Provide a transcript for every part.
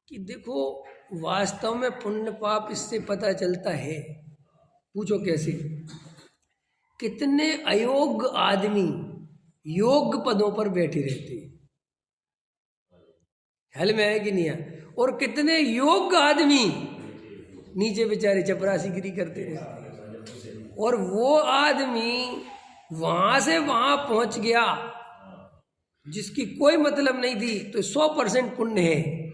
कि देखो वास्तव में पुण्य पाप इससे पता चलता है। पूछो कैसे? कितने अयोग्य आदमी योग्य पदों पर बैठे रहते हैं, ख्याल में है कि नहीं है? और कितने योग्य आदमी नीचे बेचारे चपरासीगिरी करते रहते हैं। और वो आदमी वहां से वहां पहुंच गया जिसकी कोई मतलब नहीं थी, तो 100% पुण्य है।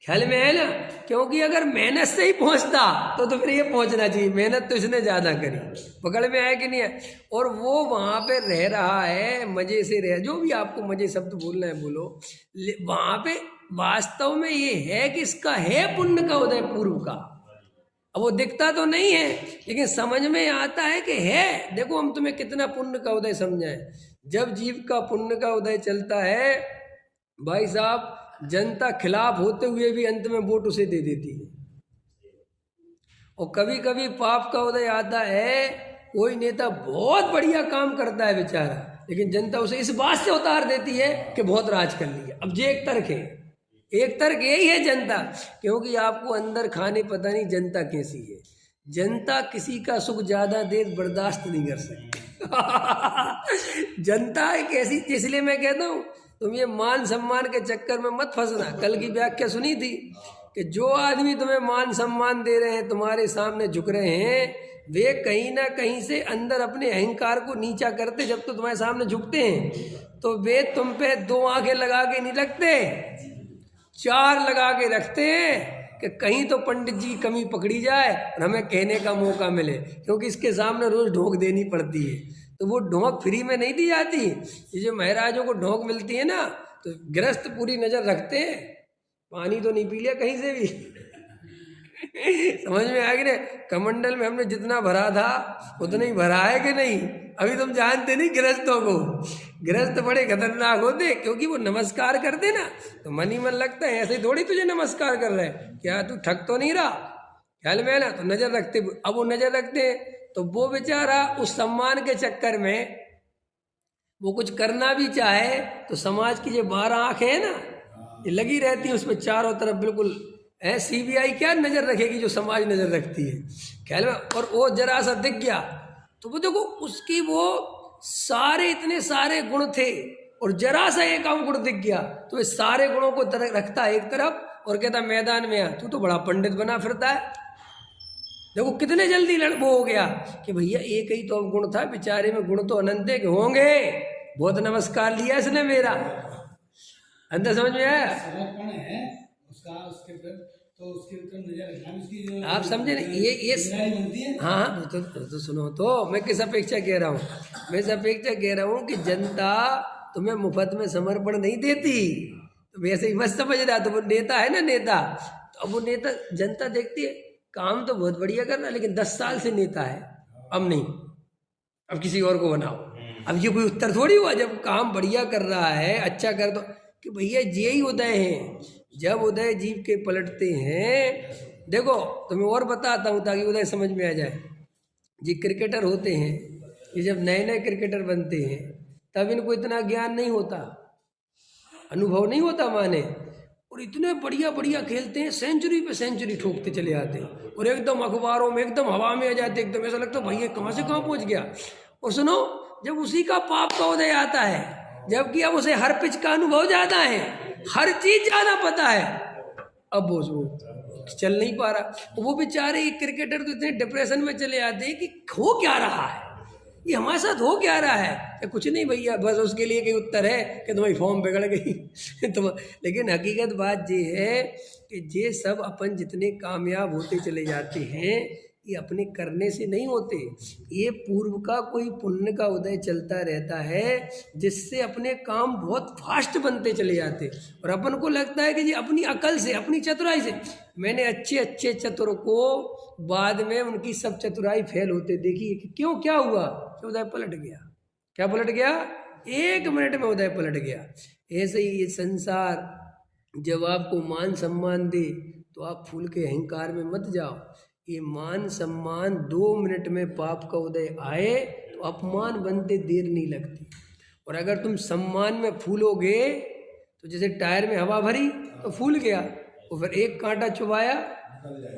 ख्याल में है ना? क्योंकि अगर मेहनत से ही पहुंचता तो फिर ये पहुंचना चाहिए, मेहनत तो इसने ज्यादा करी। पकड़ में है कि नहीं है? और वो वहां पे रह रहा है, मजे से रह, जो भी आपको मजे शब्द बोलना है बोलो, वहां पे वास्तव में ये है कि इसका है पुण्य का उदय पूर्व का। अब वो दिखता तो नहीं है, लेकिन समझ में आता है कि है। देखो हम तुम्हें कितना पुण्य का उदय समझाएं। जब जीव का पुण्य का उदय चलता है भाई साहब, जनता खिलाफ होते हुए भी अंत में वोट उसे दे देती है। और कभी कभी पाप का उदय आता है, कोई नेता बहुत बढ़िया काम करता है बेचारा, लेकिन जनता उसे इस बात से उतार देती है कि बहुत राज कर लिया। अब ये एक तर्क है, एक तर्क यही है जनता, क्योंकि आपको अंदर खाने पता नहीं जनता कैसी है। जनता किसी का सुख ज्यादा देर बर्दाश्त नहीं कर सकती। जनता एक ऐसी, इसलिए मैं कहता हूं तुम ये मान सम्मान के चक्कर में मत फंसना। कल की व्याख्या सुनी थी कि जो आदमी तुम्हें मान सम्मान दे रहे हैं, तुम्हारे सामने झुक रहे हैं, वे कहीं ना कहीं से अंदर अपने अहंकार को नीचा करते। जब तो तुम्हारे सामने झुकते हैं तो वे तुम पे 2 आंखें लगा के नहीं रखते, 4 लगा के रखते हैं कि कहीं तो पंडित जी की कमी पकड़ी जाए और हमें कहने का मौका मिले, क्योंकि इसके सामने रोज ढोक देनी पड़ती है। तो वो ढोक फ्री में नहीं दी जाती। ये जो महाराजों को ढोक मिलती है ना, तो गृहस्थ पूरी नजर रखते हैं, पानी तो नहीं पी लिया कहीं से भी। समझ में आ गई ना? कमंडल में हमने जितना भरा था उतना ही भरा है कि नहीं? अभी तुम जानते नहीं गृहस्थों को, गृहस्थ बड़े खतरनाक होते, क्योंकि वो नमस्कार करते ना तो मन ही मन लगता है ऐसे थोड़ी तुझे नमस्कार कर रहे हैं, क्या तू ठग तो नहीं रहा? ख्याल में है ना? तो नजर रखते। अब वो नजर रखते हैं तो वो बेचारा उस सम्मान के चक्कर में वो कुछ करना भी चाहे तो समाज की जो 12 आंखें है ना, ये लगी रहती है उसमें चारों तरफ। बिल्कुल है, सीबीआई क्या नजर रखेगी जो समाज नजर रखती है, ख्याल में? और वो जरा सा दिख गया तो वो देखो उसकी वो सारे इतने सारे गुण थे और जरा सा एक गुण दिख गया तो वे सारे गुणों को रखता है एक तरफ और कहता मैदान में आ, तू तो बड़ा पंडित बना फिरता है। देखो कितने जल्दी वो हो गया कि भैया एक ही तो गुण था, बेचारे में गुण तो अनंत के होंगे, बहुत नमस्कार लिया इसने मेरा। अंदर समझ में आया? आप समझे ना? ये हाँ तो सुनो तो मैं किस अपेक्षा कह रहा हूँ, मैं इस अपेक्षा कह रहा हूँ कि जनता तुम्हें मुफ्त में समर्पण नहीं देती। तो वैसे ही मत समझ रहा, तो वो नेता है ना, नेता, तो अब वो नेता जनता देखती है काम तो बहुत बढ़िया करना, लेकिन 10 साल से नेता है, अब नहीं, अब किसी और को बनाओ। अब ये कोई उत्तर थोड़ी हुआ, जब काम बढ़िया कर रहा है, अच्छा कर दो, कि भैया ये ही उदय है। जब उदय जीव के पलटते हैं, देखो तुम्हें और बताता हूँ ताकि उदय समझ में आ जाए। जी क्रिकेटर होते हैं, ये जब नए नए क्रिकेटर बनते हैं तब इनको इतना ज्ञान नहीं होता, अनुभव नहीं होता माने, और इतने बढ़िया बढ़िया खेलते हैं, सेंचुरी पे सेंचुरी ठोकते चले आते हैं और एकदम अखबारों में एकदम हवा में आ जाते, एकदम ऐसा लगता है भैया कहाँ से कहाँ पहुँच गया। और सुनो, जब उसी का पाप का उदय आता है, जबकि अब उसे हर पिच का अनुभव ज्यादा है, हर चीज ज्यादा पता है, अब वो चल नहीं पा रहा। वो बेचारे क्रिकेटर तो इतने डिप्रेशन में चले आते हैं कि हो क्या रहा है, ये हमारे साथ हो क्या रहा है? कुछ नहीं भैया, बस उसके लिए कोई उत्तर है कि तुम्हारी फॉर्म बिगड़ गई। तो लेकिन हकीकत बात ये है कि ये सब अपन जितने कामयाब होते चले जाते हैं, ये अपने करने से नहीं होते, ये पूर्व का कोई पुण्य का उदय चलता रहता है, जिससे अपने काम बहुत फास्ट बनते चले जाते। और अपन को लगता है कि जी अपनी अकल से, अपनी चतुराई से, मैंने अच्छे अच्छे चतुर को बाद में उनकी सब चतुराई फेल होते देखी कि क्यों, क्या हुआ? उदय पलट गया। क्या पलट गया? 1 मिनट में उदय पलट गया। ऐसे ही ये संसार जब आपको मान सम्मान दे तो आप फूल के अहंकार में मत जाओ। ये मान सम्मान 2 मिनट में पाप का उदय आए तो अपमान बनते देर नहीं लगती। और अगर तुम सम्मान में फूलोगे तो जैसे टायर में हवा भरी तो फूल गया, और फिर एक कांटा चुभाया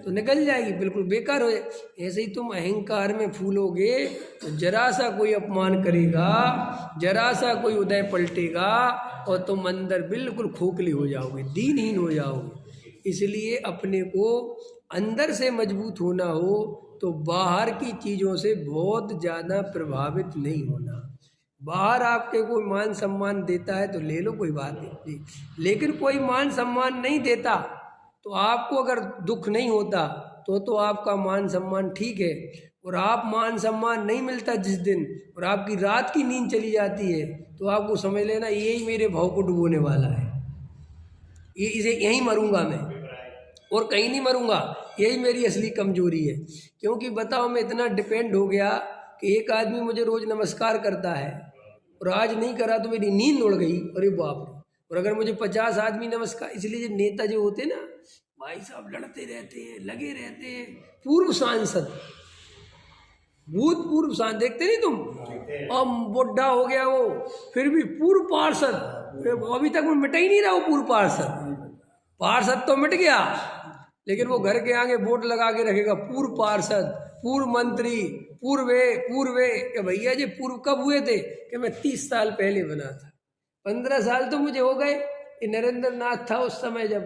तो निकल जाएगी, बिल्कुल बेकार हो जाए। ऐसे ही तुम अहंकार में फूलोगे तो जरा सा कोई अपमान करेगा, जरा सा कोई उदय पलटेगा और तुम अंदर बिल्कुल खोखले हो जाओगे, दीनहीन हो जाओगे। इसलिए अपने को अंदर से मजबूत होना हो तो बाहर की चीज़ों से बहुत ज़्यादा प्रभावित नहीं होना। बाहर आपके कोई मान सम्मान देता है तो ले लो, कोई बात नहीं, लेकिन कोई मान सम्मान नहीं देता तो आपको अगर दुख नहीं होता तो आपका मान सम्मान ठीक है। और आप मान सम्मान नहीं मिलता जिस दिन और आपकी रात की नींद चली जाती है तो आपको समझ लेना यही मेरे भाव को डुबोने वाला है, ये इसे यहीं मरूंगा मैं और कहीं नहीं मरूंगा, यही मेरी असली कमजोरी है। क्योंकि बताओ मैं इतना डिपेंड हो गया कि एक आदमी मुझे रोज नमस्कार करता है और आज नहीं करा तो मेरी नींद उड़ गई, अरे बाप रे। और अगर मुझे 50 आदमी नमस्कार, इसलिए जो नेता जो होते ना भाई साहब लड़ते रहते हैं, लगे रहते हैं। पूर्व सांसद, भूतपूर्व सांसद देखते नहीं तुम, अब बुढ़ा हो गया वो फिर भी पूर्व पार्षद, अभी तक वो मिटा ही नहीं रहा वो पूर्व पार्षद तो मिट गया लेकिन वो घर के आगे बोर्ड लगा के रखेगा पूर्व पार्षद, पूर्व मंत्री, पूर्वे। कि भैया जी पूर्व कब हुए थे? कि मैं 30 साल पहले बना था, 15 साल तो मुझे हो गए। ये नरेंद्र नाथ था उस समय, जब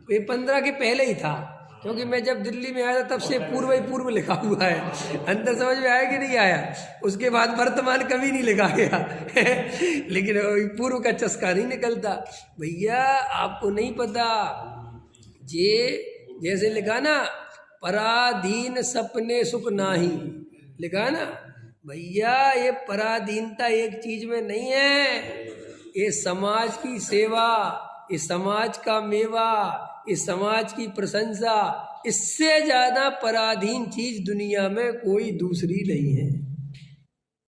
ये 15 के पहले ही था, क्योंकि मैं जब दिल्ली में आया था तब से पूर्व ही पूर्व लिखा हुआ है। अंदर समझ में आया कि नहीं आया? उसके बाद वर्तमान कभी नहीं लिखा गया लेकिन पूर्व का चस्का नहीं निकलता। भैया आपको नहीं पता, ये जैसे लिखा ना पराधीन सपने सुख नाही, लिखा ना भैया, ये पराधीनता एक चीज में नहीं है, ये समाज की सेवा, ये समाज का मेवा, इस समाज की प्रशंसा, इससे ज्यादा पराधीन चीज दुनिया में कोई दूसरी नहीं है।